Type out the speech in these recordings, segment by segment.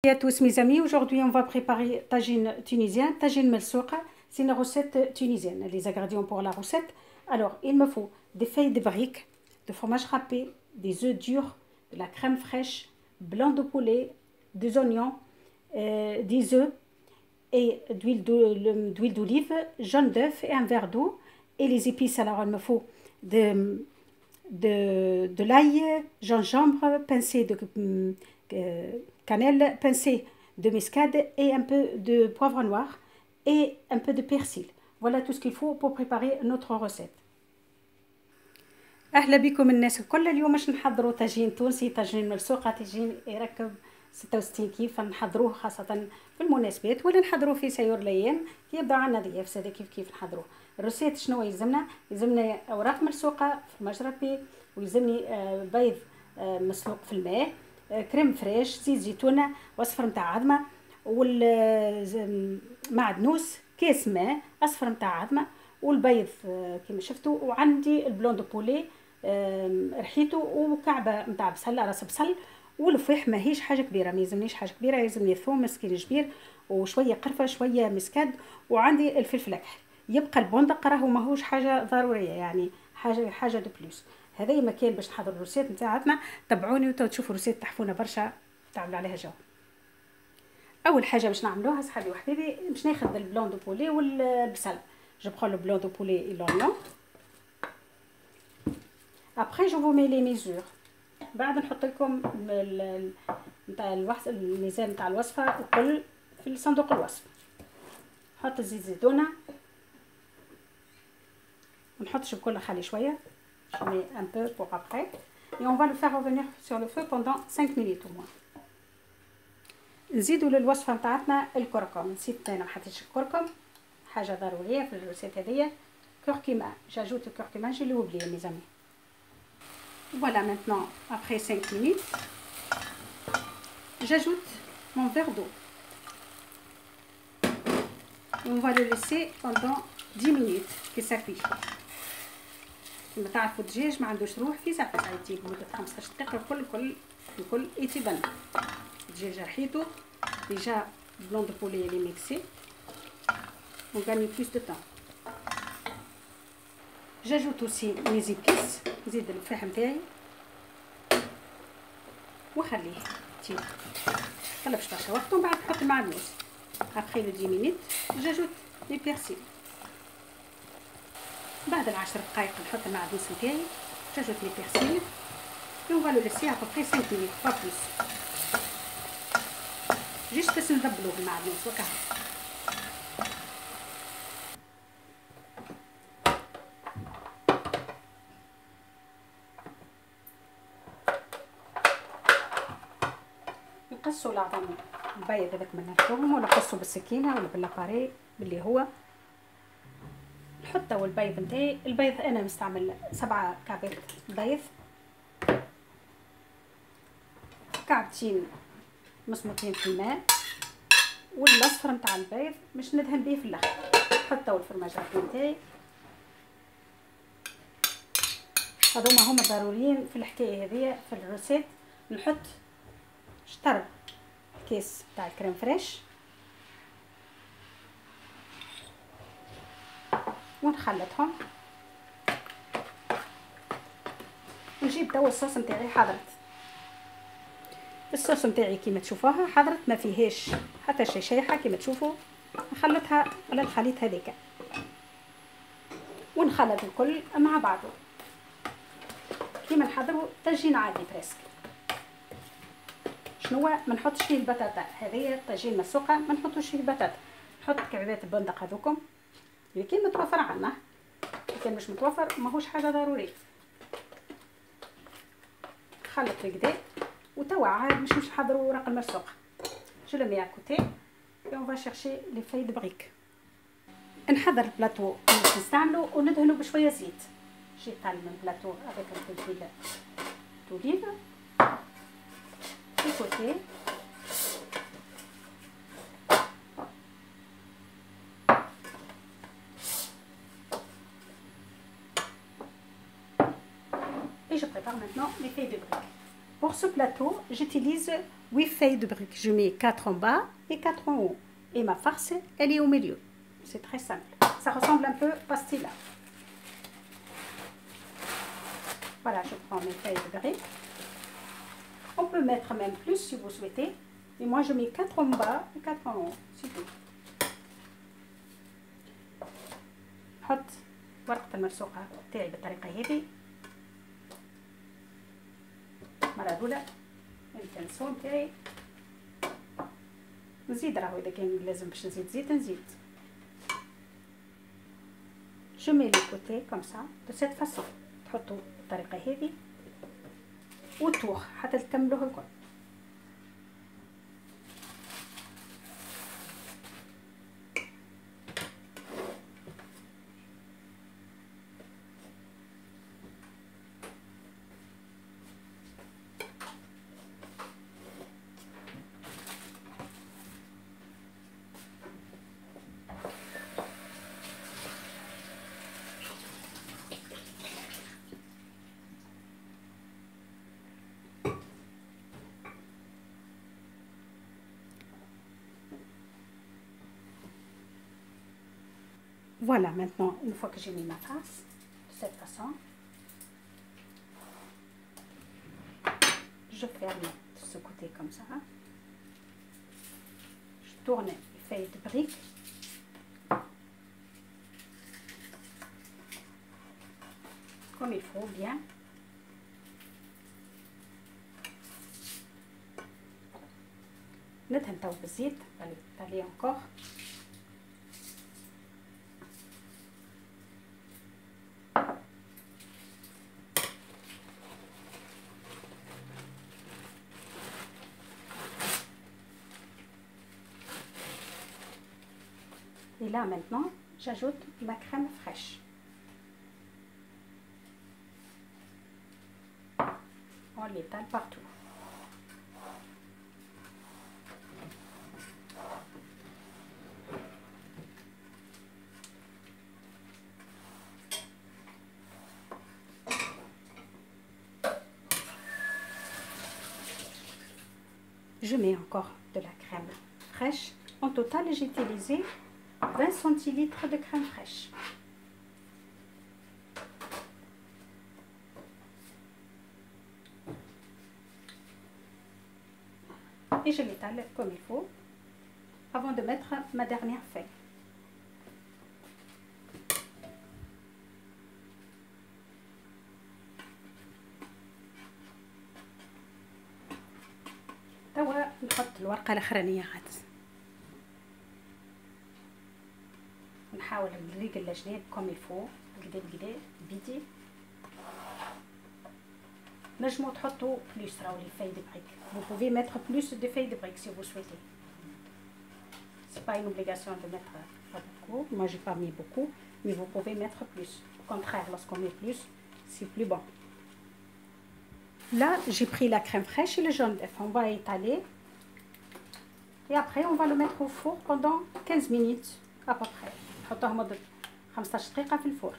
Salut à tous mes amis, aujourd'hui on va préparer tagine tunisien, tagine malsouqa. C'est une recette tunisienne. Les ingrédients pour la recette: alors il me faut des feuilles de briques, de fromage râpé, des œufs durs, de la crème fraîche, blanc de poulet, des oignons, des œufs et d'huile d'olive, jaune d'œuf et un verre d'eau. Et les épices, alors il me faut de l'ail, gingembre, pincé de cannelle, pincée de muscade et un peu de poivre noir et un peu de persil. Voilà tout ce qu'il faut pour préparer notre recette. اهلا بكم الناس الكل. اليوم باش نحضروا طاجين تونسي، طاجين ملسوقه، طاجين يركب 66 كيف نحضروه خاصه في المناسبات ولا نحضروه في سيور الايام كي يبدا عندنا ضياف. هذا كيف نحضروه. الروسيت شنو يلزمنا اوراق ملسوقه في مجربي، ويلزمني بيض مسلوق في الماء، كريم فريش، زيت زيتونه، واصفر نتاع عظمه، والمعدنوس، كاس ماء، اصفر نتاع عظمه، والبيض كما شفتوا، وعندي البلون دو بولي رحيته، وكعبه نتاع بصل، راس بصل، والفيح ماهيش حاجه كبيره، ما يلزمنيش حاجه كبيره، يلزمني ثوم مسكين كبير وشويه قرفه شويه مسكاد، وعندي الفلفل الاكحل. يبقى البندق راهو ماهوش حاجه ضروريه، يعني حاجه دو بلوس. هذا مكان باش نحضر الروسيت نتاعنا. تبعوني وتشوفوا الروسيت تحفونه برشا، تعملوا عليها جو. اول حاجه باش نعملوها صحابي وحبيبي، باش ناخذ البلون دو بولي والبصل. Je prends le blanc de poulet et l'oignon. Après je vous mets les mesures. بعد نحط لكم نتاع الميزان نتاع الوصفه وكل في صندوق الوصف. نحط الزيت زيتونه ونحطش بكل، نخلي شويه. Je mets un peu pour après et on va le faire revenir sur le feu pendant 5 minutes au moins. نزيدوا للوصفه نتاعتنا الكركم. نسيت انا ما حطيتش الكركم، حاجه ضروريه في الريسيت هذيا. كركما، j'ajoute le curcuma, je l'ai oublié mes amis. Voilà, maintenant après 5 minutes, j'ajoute mon verre d'eau. On va le laisser pendant 10 minutes que ça cuit. كما تعرفوا الدجاج ما عندوش روح، في ساعه يطيب لمده 15 دقيقه الكل يتبن. الدجاج رحيته ديجا، بلون دو بولي اللي ميكسي، on gagne plus de temps. j'ajoute aussi mes épices. نزيد الفلفل نتاعي وخليه يطيب، طلبش برشا وقت، ومن بعد نحط المعدنوس. après le 10 minutes j'ajoute les persil. بعد 10 دقائق نحط المعدنوس نتاعي، j'ajoute les persil et on va le laisser à peu près 5 minutes, pas plus. juste بس نذبلوه المعدنوس وكهو. نقصوا العظم البيض هذاك من الثوم، ولا نقصوا بالسكينه ولا باللاباري باللي هو. نحطوا البيض نتاعي. البيض انا مستعمل 7 كعبات بيض، كعبتين مسموطين في الماء، والاصفر نتاع البيض مش ندهن به في الاخر. نحطوا الفرماج نتاعي. هذوما هما ضروريين في الحكايه هذه في الروسيت. نحط شطر كيس تاع الكريم فريش ونخلطهم، ونجيب توا الصوص نتاعي. حضرت الصوص نتاعي كيما تشوفوها، حضرت ما فيهاش حتى شي شيحه كيما تشوفوا. نخلطها على الخليط هذيك ونخلط الكل مع بعضه كيما نحضروا طاجين عادي بريسك. شنو ما نحطش فيه البطاطا، هذه طاجين مسوقه ما نحطوش فيه البطاطا. نحط كعبات البندق هذوكم اللي كان متوفر عندنا، كان مش متوفر ماهوش حاجه ضروريه. خلط كدا وتوا عاد مش نحضروا ورق المسوقه. je le mets à côté et on va chercher les feuilles de briques. نحضر البلاطو اللي نستعملو وندهنو بشويه زيت. جي طالب البلاطو avec un peu d'huile d'olive de côté. Et je prépare maintenant les feuilles de briques. Pour ce plateau, j'utilise 8 feuilles de briques. Je mets 4 en bas et 4 en haut. Et ma farce, elle est au milieu. C'est très simple. Ça ressemble un peu pastilla. Voilà, je prends mes feuilles de briques. On peut mettre même plus si vous souhaitez. Et moi, je mets 4 en bas et 4 en haut. C'est tout. حط ورقة الملصوقة تاعي بالطريقة هذه. مرة الأولى الكنسون تاعي. نزيد راهو إذا كان لازم باش نزيد زيت نزيد. Je mets les côtés comme ça, de cette façon. تحطوا بالطريقة هذه وتوخ حتى تكملوه الكل. Voilà, maintenant, une fois que j'ai mis ma farce, de cette façon, je ferme de ce côté comme ça. Je tourne les feuilles de briques. Comme il faut, bien. ندهن تو بالزيت عليه encore. Et là maintenant, j'ajoute ma crème fraîche. On l'étale partout. Je mets encore de la crème fraîche. En total, j'ai utilisé 20 centilitres de crème fraîche. Et je l'étale comme il faut avant de mettre ma dernière feuille. توا نحط الورقة الأخرانية عاد. نحاول نريق الجناب كوم الفو كدا كدا بيدي. نجمو تحطو بلوس راهو لي فاي دو بريك. Vous pouvez mettre plus de feuilles de briques si vous souhaitez. C'est pas une obligation de mettre pas beaucoup. Moi j'ai pas mis beaucoup, mais vous pouvez mettre plus. Au contraire, lorsqu'on met plus, c'est plus bon. Là, j'ai pris la crème fraîche et le jaune d'œuf. On va étaler. Et après, on va le mettre au four pendant 15 minutes à peu près. نحطوه مدة 15 دقيقة في الفور.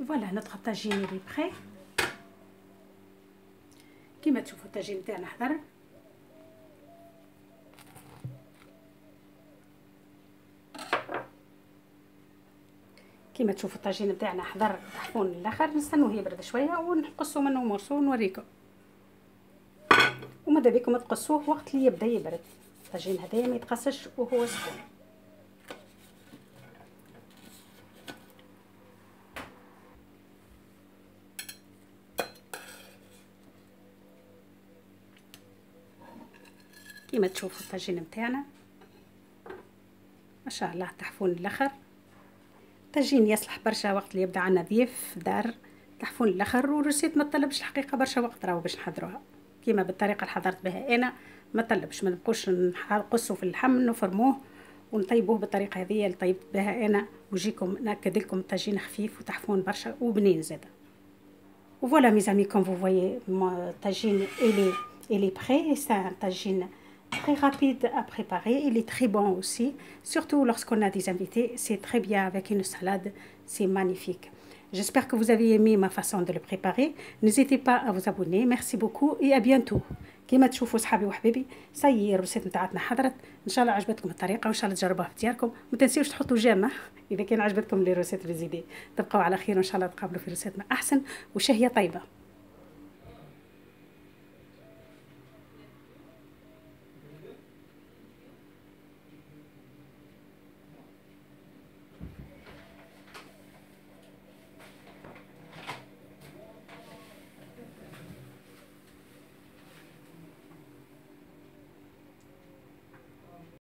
فوالا notre tagine est prêt. كيما تشوفوا الطاجين تاعنا حضر. كيما تشوفوا الطاجين تاعنا حضر طحفون الاخر. نستنوه يبرد شويه ونقصوا منه مرسو ونوريكم. وماذا بكم تقصوه وقت اللي يبدا يبرد. الطاجين هذايا ما يتقصش وهو سخون. كيما تشوفوا الطاجين نتاعنا ما شاء الله طحفون الاخر. طاجين يصلح برشا وقت اللي يبدا عندنا ضيف في الدار. طحفون الاخر ورسيت ما تطلبش الحقيقه برشا وقت راهو باش نحضروها كيما بالطريقه اللي حضرت بها انا. ما طلبش، ما نبقوش نقصوا في اللحم نفرموه ونطيبوه بالطريقه هذه اللي طيبت بها انا. ويجيكم ناكد لكم طاجين خفيف وطحفون برشا وبنين زاده. وفوالا mes amis, comme vous voyez, mon tagine il est prêt. C'est un tagine très rapide à préparer. Il est très bon aussi, surtout lorsqu'on a des invités. C'est très bien avec une salade, c'est magnifique. J'espère que vous avez aimé ma façon de le préparer. N'hésitez pas à vous abonner. Merci beaucoup et à bientôt. كيما تشوفوا صحابي وحبيبي صاي الروسيت نتاعتنا حضرت. ان شاء الله عجبتكم الطريقه وان شاء الله تجربوها في دياركم. ما تنسيوش تحطوا جيم اذا كان عجبتكم لي روسيت ريزيدي. تبقوا على خير وان شاء الله تقابلوا في روسيتنا احسن وشهيه طيبه.